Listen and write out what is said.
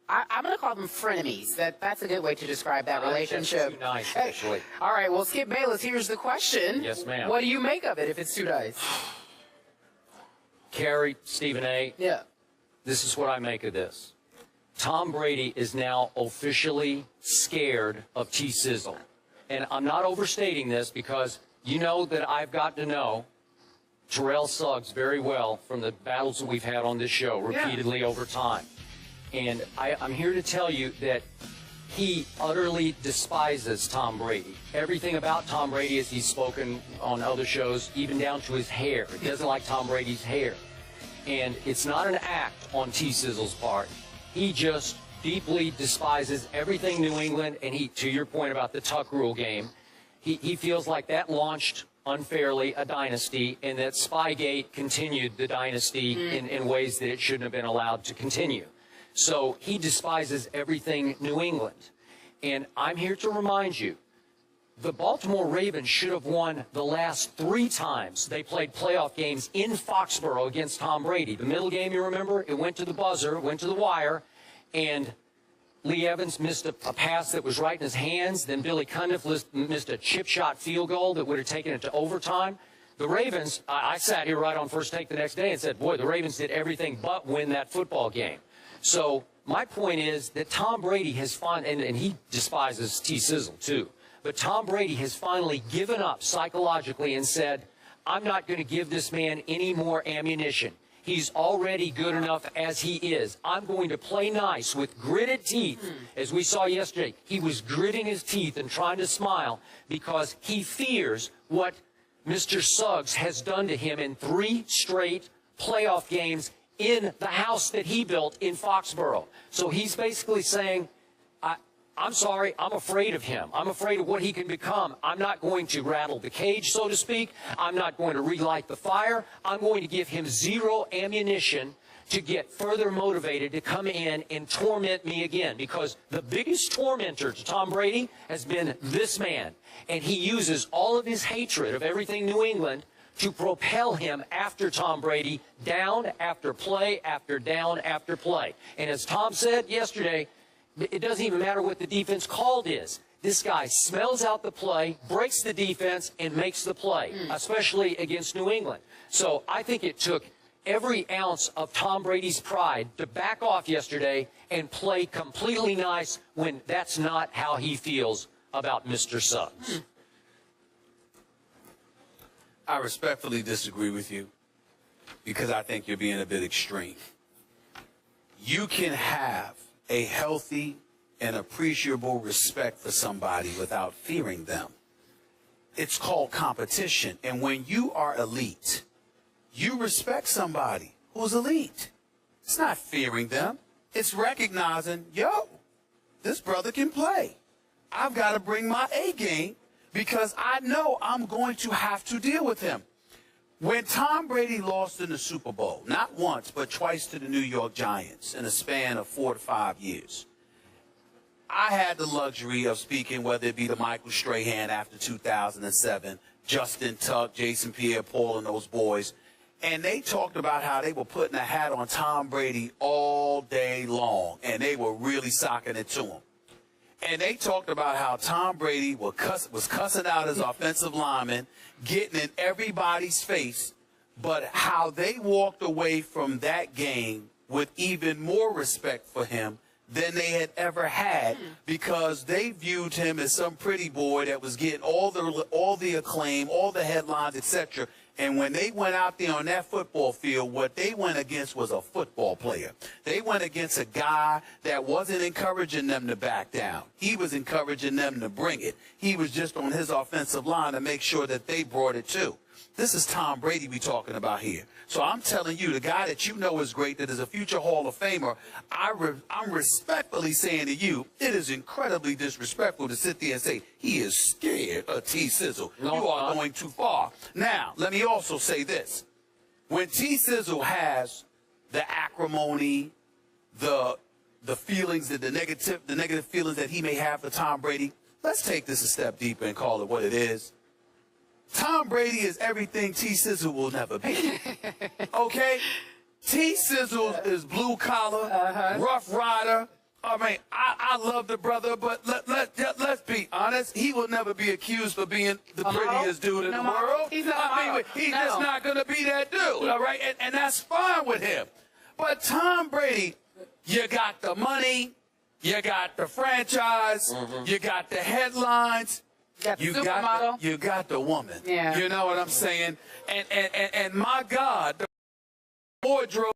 I'm going to call them frenemies. That's a good way to describe that relationship. That's too nice, actually. All right, well, Skip Bayless, here's the question. Yes, ma'am. What do you make of it if it's too nice? Carrie, Stephen A. Yeah. This is what I make of this. Tom Brady is now officially scared of T-Sizzle. And I'm not overstating this because you know that I've got to know Terrell Suggs very well from the battles that we've had on this show repeatedly over time. And I'm here to tell you that he utterly despises Tom Brady. Everything about Tom Brady, as he's spoken on other shows, even down to his hair. He doesn't like Tom Brady's hair. And it's not an act on T-Sizzle's part. He just deeply despises everything New England, and he, to your point about the Tuck Rule game, he feels like that launched unfairly a dynasty, and that Spygate continued the dynasty in ways that it shouldn't have been allowed to continue. So he despises everything New England. And I'm here to remind you, the Baltimore Ravens should have won the last 3 times they played playoff games in Foxborough against Tom Brady. The middle game, you remember, it went to the buzzer, went to the wire, and Lee Evans missed a pass that was right in his hands. Then Billy Cundiff missed a chip shot field goal that would have taken it to overtime. The Ravens, I sat here right on First Take the next day and said, boy, the Ravens did everything but win that football game. So my point is that Tom Brady has and he despises T-Sizzle too, but Tom Brady has finally given up psychologically and said, I'm not going to give this man any more ammunition. He's already good enough as he is. I'm going to play nice with gritted teeth. As we saw yesterday, he was gritting his teeth and trying to smile because he fears what Mr. Suggs has done to him in 3 straight playoff games in the house that he built in Foxborough. So he's basically saying, I'm sorry, I'm afraid of him. I'm afraid of what he can become. I'm not going to rattle the cage, so to speak. I'm not going to relight the fire. I'm going to give him 0 ammunition to get further motivated to come in and torment me again. Because the biggest tormentor to Tom Brady has been this man. And he uses all of his hatred of everything New England to propel him after Tom Brady, down after play after down after play. And as Tom said yesterday, it doesn't even matter what the defense called is. This guy smells out the play, breaks the defense, and makes the play, especially against New England. So I think it took every ounce of Tom Brady's pride to back off yesterday and play completely nice when that's not how he feels about Mr. Suggs. I respectfully disagree with you because I think you're being a bit extreme. You can have a healthy and appreciable respect for somebody without fearing them. It's called competition. And when you are elite, you respect somebody who's elite. It's not fearing them. It's recognizing, yo, this brother can play. I've got to bring my A game because I know I'm going to have to deal with him. When Tom Brady lost in the Super Bowl, not once, but twice to the New York Giants in a span of 4 to 5 years, I had the luxury of speaking, whether it be to Michael Strahan after 2007, Justin Tuck, Jason Pierre-Paul, and those boys, and they talked about how they were putting a hat on Tom Brady all day long, and they were really socking it to him. And they talked about how Tom Brady was cussing out his offensive linemen, getting in everybody's face, but how they walked away from that game with even more respect for him than they had ever had because they viewed him as some pretty boy that was getting all the acclaim, all the headlines, etc. And when they went out there on that football field, what they went against was a football player. They went against a guy that wasn't encouraging them to back down. He was encouraging them to bring it. He was just on his offensive line to make sure that they brought it too. This is Tom Brady we're talking about here. So I'm telling you, the guy that you know is great, that is a future Hall of Famer, I'm respectfully saying to you, it is incredibly disrespectful to sit there and say, he is scared of T-Sizzle. You are going too far. Now, let me also say this. When T-Sizzle has the acrimony, the feelings, the negative feelings that he may have for Tom Brady, let's take this a step deeper and call it what it is. Tom Brady is everything T-Sizzle will never be. Okay? T-Sizzle is blue collar, rough rider, I mean, I love the brother, but let's be honest. He will never be accused of being the prettiest dude in the world. He's not. I mean, he's just not going to be that dude, all right? And that's fine with him. But Tom Brady, you got the money, you got the franchise, you got the headlines. You got the woman. Yeah. You know what I'm saying? And my God, the wardrobe.